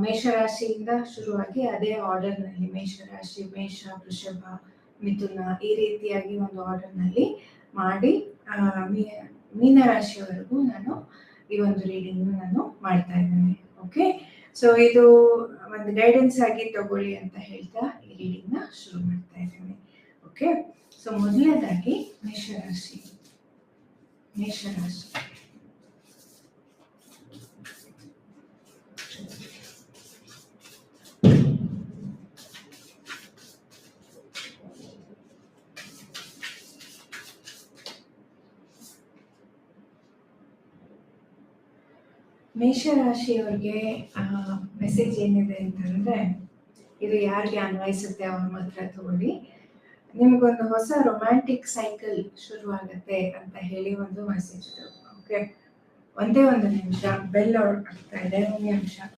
ಮೇಷರಾಶಿಯಿಂದ ಶುರುವಾಗಿ ಅದೇ ಆರ್ಡರ್ನಲ್ಲಿ ಮೇಷರಾಶಿ, ಮೇಷ, ವೃಷಭ, ಮಿಥುನ ಈ ರೀತಿಯಾಗಿ ಒಂದು ಆರ್ಡರ್ನಲ್ಲಿ ಮಾಡಿ ಮೀನರಾಶಿಯವರೆಗೂ ನಾನು ಈ ಒಂದು ರೀಡಿಂಗ್ ನಾನು ಮಾಡ್ತಾ ಇದ್ದೇನೆ. ಓಕೆ, ಸೊ ಇದು ಒಂದು ಗೈಡೆನ್ಸ್ ಆಗಿ ತಗೊಳ್ಳಿ ಅಂತ ಹೇಳ್ತಾ ಈ ರೀಡಿಂಗ್ ನ ಶುರು ಮಾಡ್ತಾ ಇದ್ದೇನೆ. ಓಕೆ, ಸೊ ಮೊದಲನೇದಾಗಿ ಮೇಷರಾಶಿ. ಮೇಷರಾಶಿಯವ್ರಿಗೆ ಮೆಸೇಜ್ ಏನಿದೆ ಅಂತಂದ್ರೆ, ಇದು ಯಾರಿಗೆ ಅನ್ವಯಿಸುತ್ತೆ ಅವ್ರ ಮಾತ್ರ ತಗೊಳ್ಳಿ. ನಿಮ್ಗೊಂದು ಹೊಸ ರೊಮ್ಯಾಂಟಿಕ್ ಸೈಕಲ್ ಶುರು ಆಗತ್ತೆ ಅಂತ ಹೇಳಿ ಒಂದು ಮೆಸೇಜ್. ಓಕೆ, ಒಂದೇ ಒಂದು ನಿಮಿಷ, ಬೆಲ್ ಆಗ್ತಾ ಇದೆ, ಒಂದು ನಿಮಿಷ.